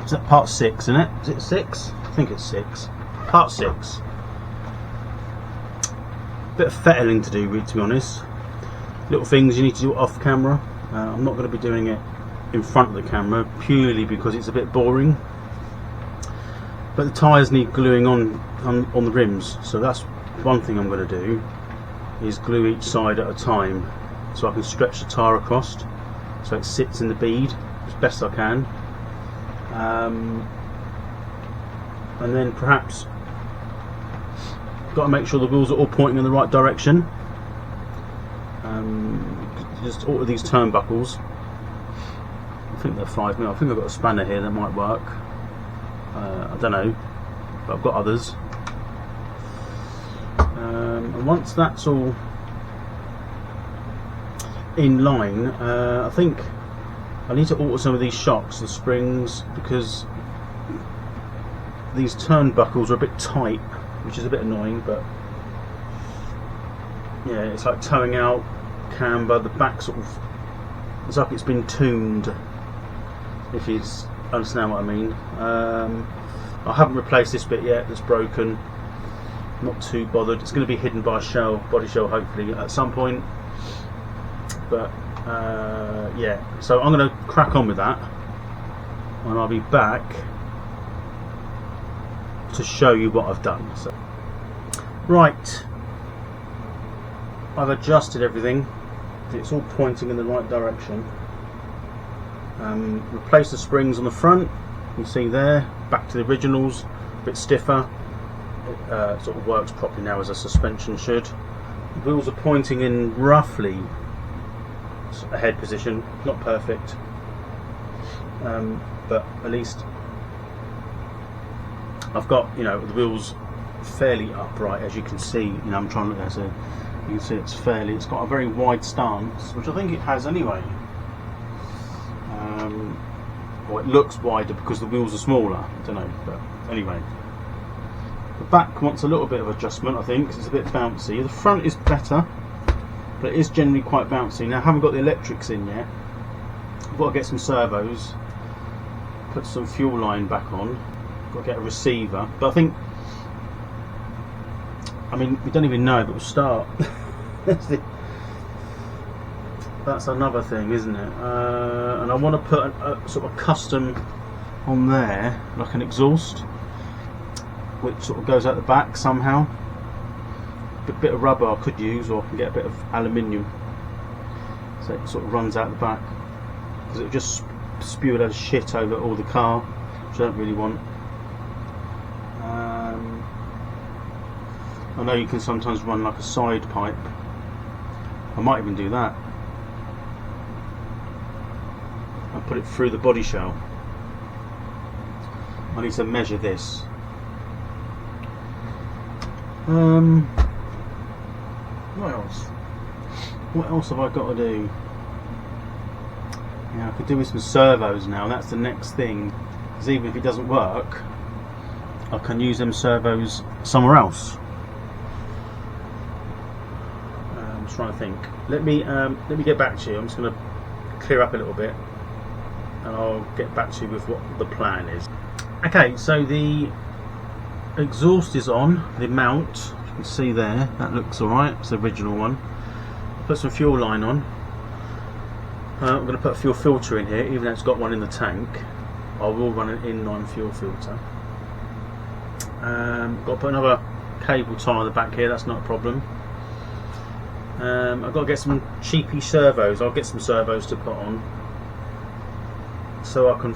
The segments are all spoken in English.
Is that part 6, isn't it? Is it 6? I think it's 6. Part 6. Bit of fettling to do, to be honest. Little things you need to do off camera. I'm not going to be doing it in front of the camera purely because it's a bit boring. But the tyres need gluing on the rims, so that's one thing I'm going to do, is glue each side at a time so I can stretch the tyre across so it sits in the bead as best I can. And then perhaps got to make sure the wheels are all pointing in the right direction. Just alter these turnbuckles. I think they're 5mm. I think I've got a spanner here that might work. I don't know, but I've got others. And once that's all in line, I think I need to alter some of these shocks, the springs, because these turnbuckles are a bit tight, which is a bit annoying. But yeah, it's like towing out camber. The back sort of, it's like it's been tuned, if you understand what I mean. I haven't replaced this bit yet that's broken. Not too bothered. It's going to be hidden by a shell, body shell, hopefully at some point. But yeah, so I'm going to crack on with that, and I'll be back to show you what I've done. So, right, I've adjusted everything. It's all pointing in the right direction. Replace the springs on the front. You can see there, back to the originals, a bit stiffer. It sort of works properly now as a suspension should. The wheels are pointing in roughly a head position, not perfect, but at least I've got, you know, the wheels fairly upright, as you can see. You know, I'm trying to look at it, you can see it's got a very wide stance, which I think it has anyway. Well, it looks wider because the wheels are smaller, I don't know, but anyway. The back wants a little bit of adjustment, I think, because it's a bit bouncy. The front is better, but it is generally quite bouncy. Now, I haven't got the electrics in yet. I've got to get some servos, put some fuel line back on, got to get a receiver, but I think, I mean, we don't even know if it will start. That's another thing, isn't it? And I want to put a sort of custom on there, like an exhaust, which sort of goes out the back somehow. A bit of rubber I could use, or I can get a bit of aluminium, so it sort of runs out the back, because it would just spew a load of shit over all the car, which I don't really want. I know you can sometimes run like a side pipe. I might even do that and put it through the body shell. I need to measure this. What else? What else have I got to do? Yeah, I could do with some servos now. That's the next thing. Because even if it doesn't work, I can use them servos somewhere else. I'm just trying to think. Let me get back to you. I'm just going to clear up a little bit, and I'll get back to you with what the plan is. Okay, so the exhaust is on. The mount, you can see there, that looks alright. It's the original one. Put some fuel line on. I'm going to put a fuel filter in here, even though it's got one in the tank. I will run an inline fuel filter. Got to put another cable tie on the back here, that's not a problem. I've got to get some cheapy servos. I'll get some servos to put on, so I can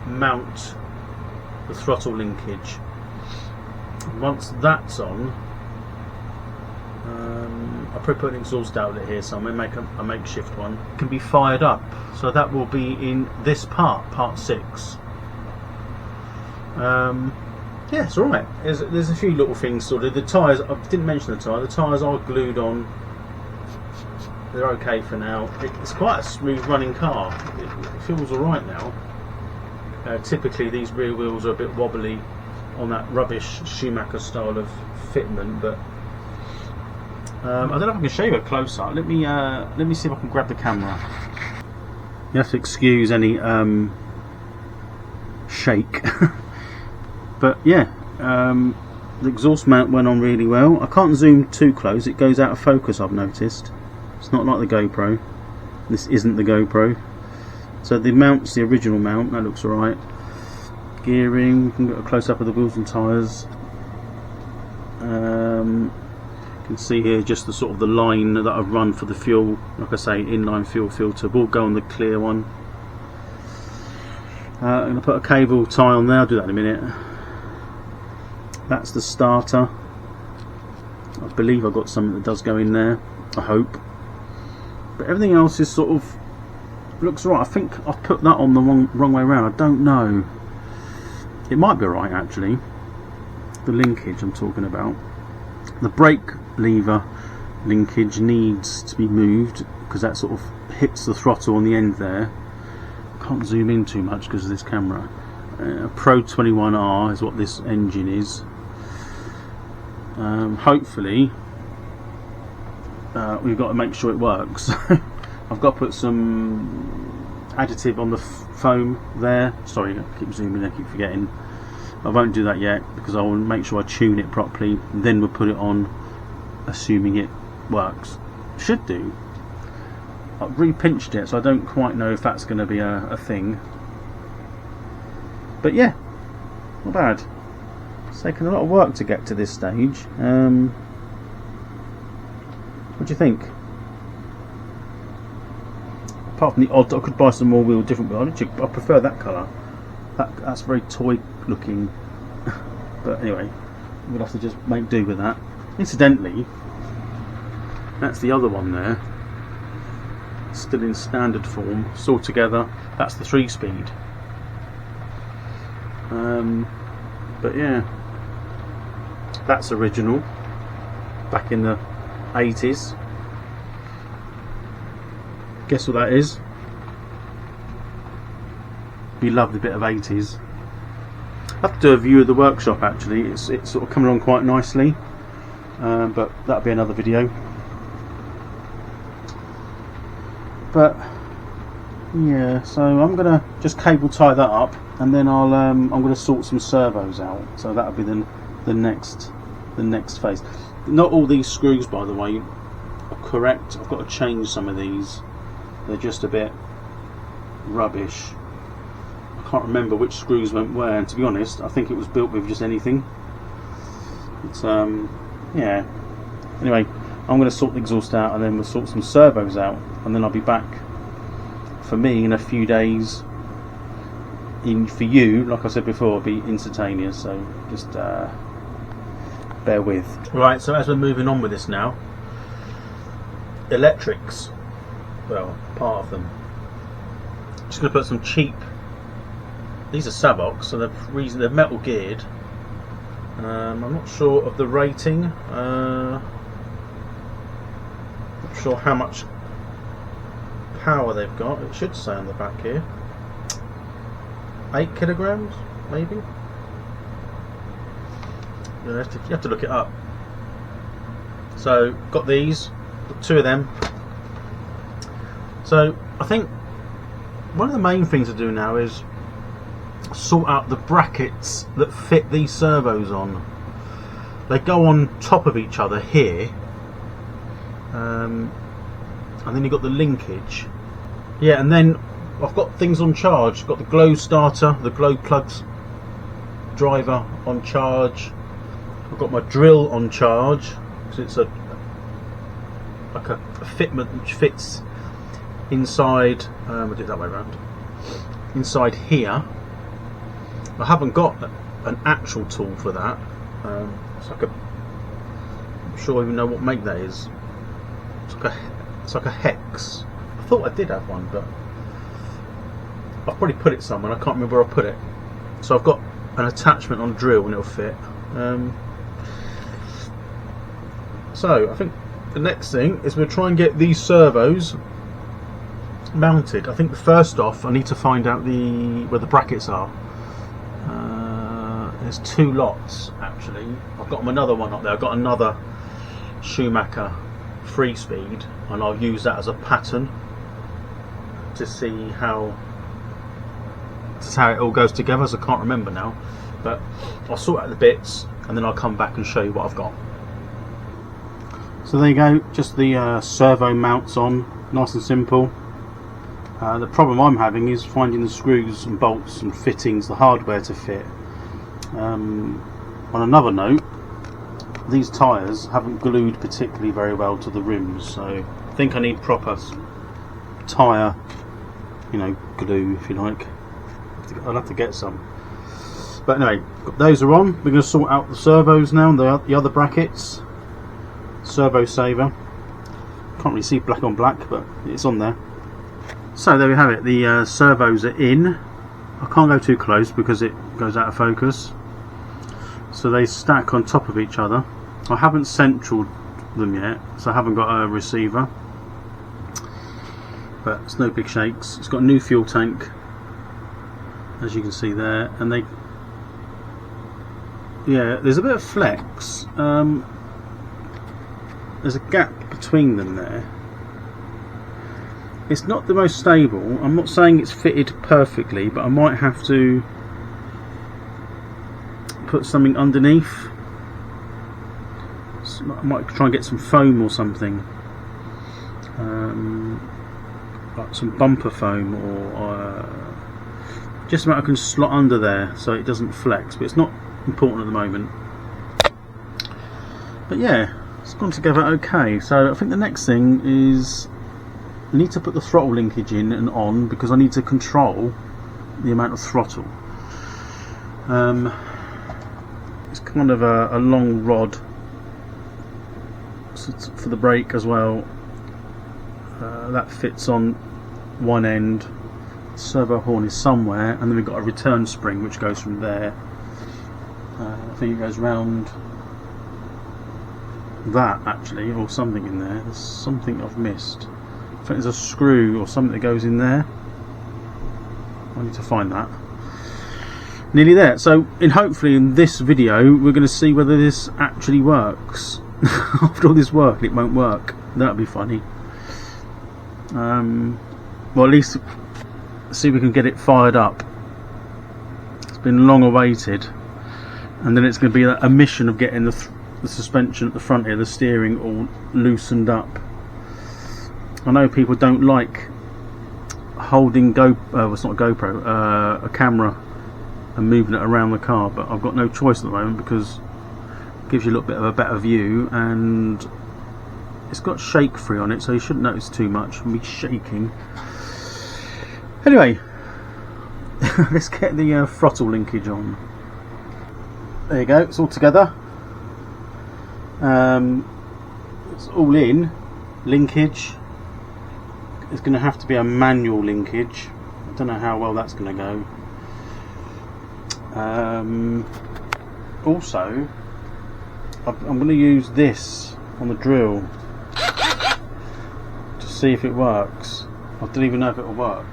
mount the throttle linkage. Once that's on, I'll probably put an exhaust outlet here somewhere, make a makeshift one. It can be fired up, so that will be in this part 6. Yeah, it's alright. There's a few little things sorted. The tyres, I didn't mention the tyre. The tyres are glued on. They're okay for now. It's quite a smooth running car. It feels alright now. Typically these rear wheels are a bit wobbly on that rubbish Schumacher style of fitment, but I don't know if I can show you a close up. Let me see if I can grab the camera. You have to excuse any shake. But yeah, the exhaust mount went on really well. I can't zoom too close, it goes out of focus, I've noticed. It's not like the GoPro. This isn't the GoPro. So the mount's the original mount, that looks alright. Gearing, you can get a close up of the wheels and tyres. You can see here just the sort of the line that I've run for the fuel. Like I say, inline fuel filter will go on the clear one. I'm going to put a cable tie on there, I'll do that in a minute. That's the starter. I believe I've got something that does go in there, I hope. But everything else is sort of looks right. I think I've put that on the wrong way around. I don't know. It might be right actually. The linkage I'm talking about. The brake lever linkage needs to be moved because that sort of hits the throttle on the end there. Can't zoom in too much because of this camera. Pro 21R is what this engine is. Hopefully we've got to make sure it works. I've got to put some additive on the foam there. Sorry, I keep zooming, I keep forgetting. I won't do that yet because I will make sure I tune it properly, then we'll put it on, assuming it works. Should do. I've re-pinched it, so I don't quite know if that's going to be a thing. But yeah, not bad. It's taken a lot of work to get to this stage. What do you think? Apart from the odd, I could buy some more wheel, different wheel. I prefer that colour. That's very toy looking. But anyway, we'll have to just make do with that. Incidentally, that's the other one there. Still in standard form, still together. That's the 3-speed. But yeah, that's original. Back in the 80s. Guess what that is? We love the bit of 80s. I have to do a view of the workshop actually. It's sort of coming along quite nicely, but that'll be another video. But yeah, so I'm gonna just cable tie that up, and then I'm gonna sort some servos out. So that'll be the next phase. Not all these screws, by the way, are correct. I've got to change some of these. They're just a bit rubbish. I can't remember which screws went where, and to be honest, I think it was built with just anything. It's yeah. Anyway, I'm going to sort the exhaust out, and then we'll sort some servos out, and then I'll be back. For me, in a few days. For you, like I said before, it'll be instantaneous. So just bear with. Right. So as we're moving on with this now, electrics. Well, part of them. Just going to put some cheap. These are Savox, so they're metal geared. I'm not sure of the rating. Not sure how much power they've got. It should say on the back here. 8 kilograms, maybe. You have to look it up. So got these, got 2 of them. So I think one of the main things to do now is sort out the brackets that fit these servos on. They go on top of each other here, and then you've got the linkage. Yeah, and then I've got things on charge. I've got the glow starter, the glow plugs driver on charge. I've got my drill on charge because it's like a fitment which fits inside. We'll do it that way around. Inside here. I haven't got an actual tool for that. It's like I'm not sure I even know what make that is. It's like a hex. I thought I did have one, but I've probably put it somewhere. I can't remember where I put it. So I've got an attachment on drill and it'll fit. So I think the next thing is we'll try and get these servos mounted. I think the first off I need to find out where the brackets are. There's 2 lots actually. I've got another one up there. I've got another Schumacher 3-speed, and I'll use that as a pattern to see how that's how it all goes together, so I can't remember now. But I'll sort out the bits and then I'll come back and show you what I've got. So there you go, just the servo mounts on, nice and simple. The problem I'm having is finding the screws and bolts and fittings, the hardware to fit. On another note, these tyres haven't glued particularly very well to the rims, so I think I need proper tyre, you know, glue if you like. I'll have to get some. But anyway, those are on. We're going to sort out the servos now and the other brackets. Servo saver. Can't really see black on black, but it's on there. So there we have it. The servos are in. I can't go too close because it goes out of focus. So they stack on top of each other. I haven't centraled them yet, so I haven't got a receiver. But it's no big shakes. It's got a new fuel tank, as you can see there, and they, yeah, there's a bit of flex. There's a gap between them there. It's not the most stable. I'm not saying it's fitted perfectly, but I might have to put something underneath. So I might try and get some foam or something, like some bumper foam, or just something I can slot under there so it doesn't flex. But it's not important at the moment. But yeah, it's gone together okay. So I think the next thing is I need to put the throttle linkage in and on, because I need to control the amount of throttle. It's kind of a long rod for the brake as well. That fits on one end. The servo horn is somewhere, and then we've got a return spring which goes from there. I think it goes round that actually, or something in there. There's something I've missed. I think there's a screw or something that goes in there. I need to find that. Nearly there. So hopefully in this video we're going to see whether this actually works. After all this work, it won't work. That would be funny. Well, at least see if we can get it fired up. It's been long awaited, and then it's going to be a mission of getting the suspension at the front here, the steering, all loosened up. I know people don't like holding it's not a GoPro, a camera, and moving it around the car, but I've got no choice at the moment because it gives you a little bit of a better view, and it's got shake free on it, so you shouldn't notice too much of me shaking. Anyway, let's get the throttle linkage on. There you go, it's all together. It's all in. Linkage. It's going to have to be a manual linkage. I don't know how well that's going to go. Also, I'm going to use this on the drill to see if it works. I don't even know if it will work.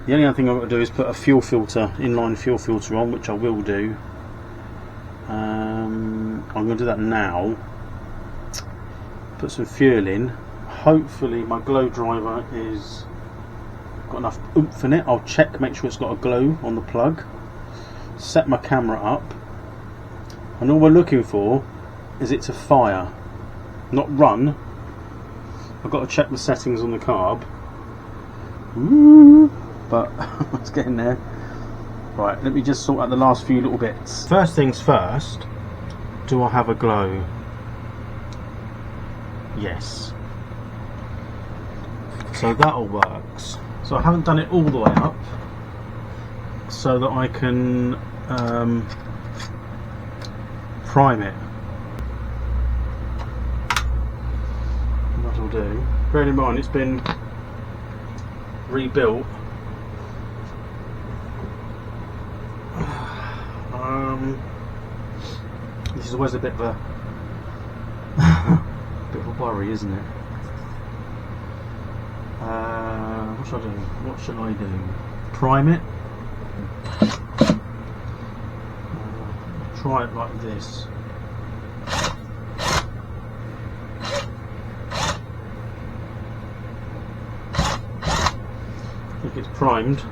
The only other thing I've got to do is put a fuel filter, inline fuel filter on, which I will do. I'm going to do that now. Put some fuel in. Hopefully my glow driver is got enough oomph in it. I'll check, make sure it's got a glow on the plug. Set my camera up, and all we're looking for is it to fire, not run. I've got to check the settings on the carb. Ooh, but it's getting there. Right, let me just sort out the last few little bits. First things first, do I have a glow? Yes. So that all works. So I haven't done it all the way up, so that I can prime it. That'll do. Bearing in mind it's been rebuilt. This is always a bit of a worry, isn't it? What should I do? What should I do? Prime it. Try it like this. I think it's primed.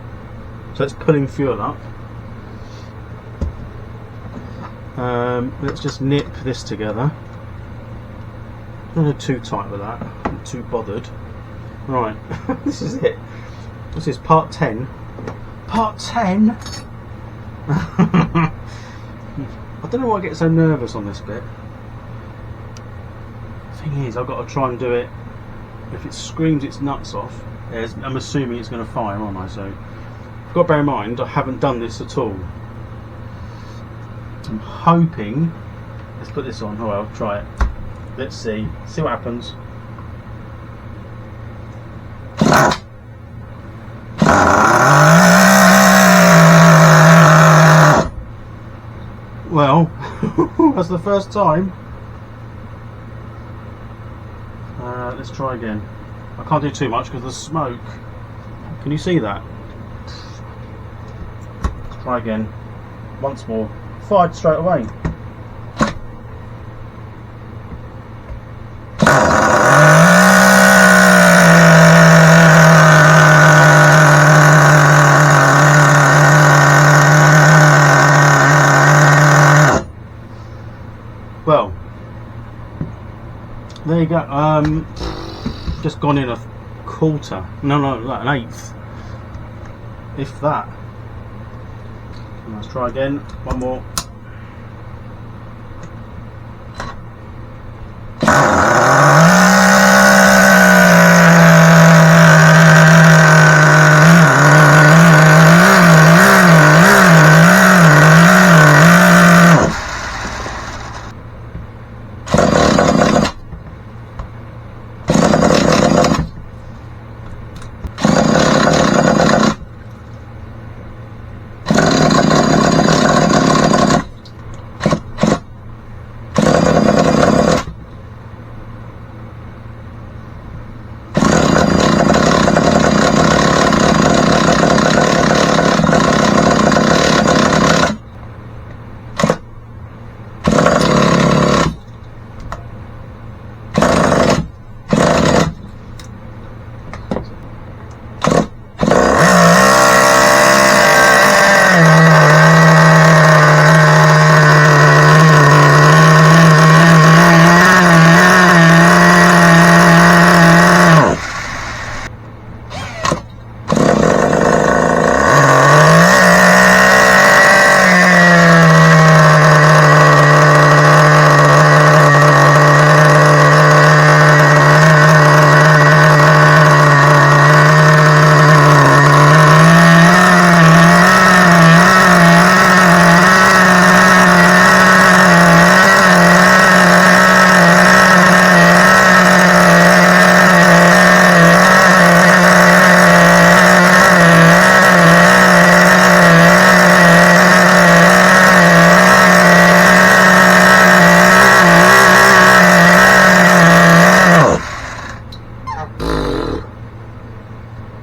So it's pulling fuel up. Let's just nip this together. Don't go too tight with that. I'm not too bothered. Right, this is it. This is part 10. Part 10. I don't know why I get so nervous on this bit. Thing is, I've got to try and do it. If it screams its nuts off, I'm assuming it's going to fire, aren't I? So I've got to bear in mind I haven't done this at all. I'm hoping. Let's put this on. Oh well, try it. Let's see what happens. Well, that's the first time. Let's try again. I can't do too much because of the smoke. Can you see that? Let's try again. Once more. Fired straight away. Well, there you go. Just gone in a quarter. No, like an eighth, if that. Let's try again. One more.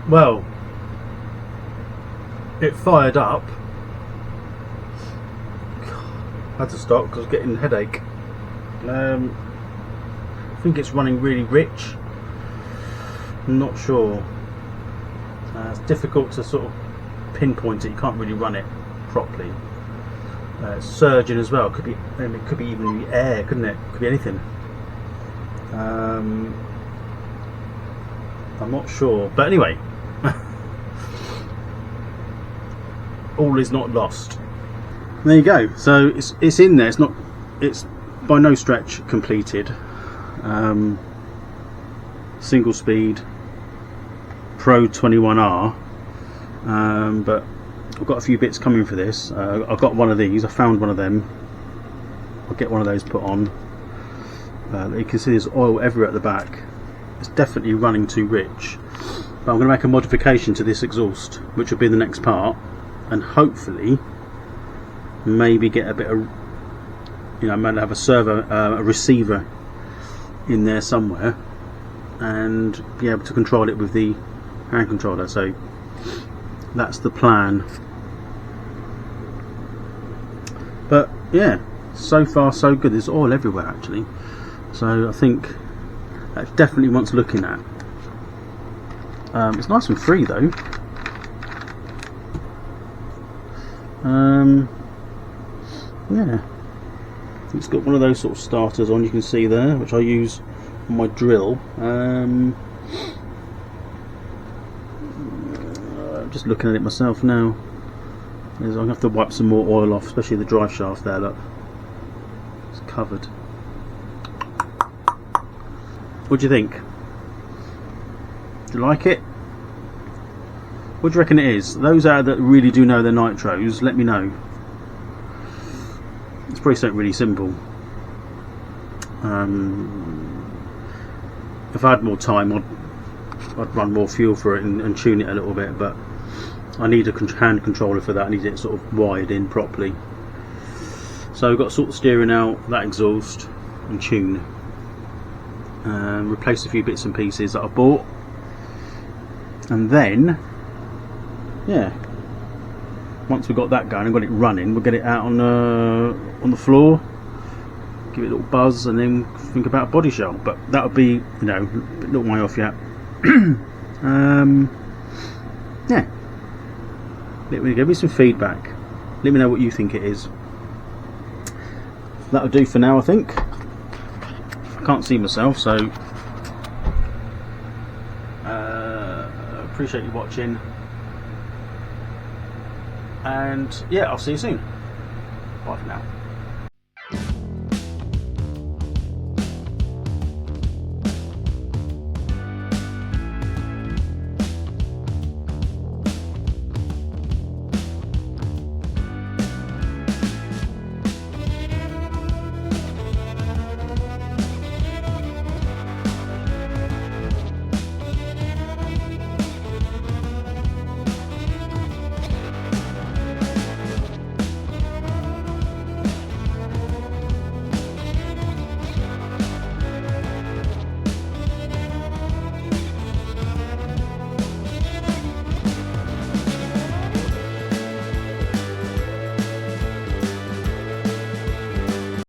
Well, it fired up. I had to stop because I was getting a headache. I think it's running really rich. I'm not sure. It's difficult to sort of pinpoint it. You can't really run it properly. It's surging as well. It could be even the air, couldn't it? Could be anything. I'm not sure, but anyway. All is not lost. There you go. So it's in there. It's by no stretch completed. Single speed Pro 21R, but I've got a few bits coming for this. I've got one of these. I found one of them. I'll get one of those put on. You can see there's oil everywhere at the back. It's definitely running too rich, but I'm going to make a modification to this exhaust, which will be the next part, and hopefully maybe get a bit of, I might have a receiver in there somewhere and be able to control it with the hand controller. So that's the plan. But yeah, so far so good. There's oil everywhere actually, so I think that definitely wants looking at. It's nice and free though. Yeah, it's got one of those sort of starters on, you can see there, which I use on my drill. I'm just looking at it myself now. I'm going to have to wipe some more oil off, especially the drive shaft there, look. It's covered. What do you think? Do you like it? What do you reckon it is? Those out there that really do know their nitros, let me know. It's probably something really simple. If I had more time, I'd run more fuel for it and tune it a little bit, but I need a hand controller for that. I need it sort of wired in properly. So I've got to sort the steering out, that exhaust, and tune. Replace a few bits and pieces that I bought, and then, yeah, once we've got that going and got it running, we'll get it out on the floor, give it a little buzz, and then think about a body shell. But that would be, you know, a little way off yet. Yeah, give me some feedback. Let me know what you think it is. That'll do for now, I think. I can't see myself, so appreciate you watching, and yeah, I'll see you soon. Bye for now.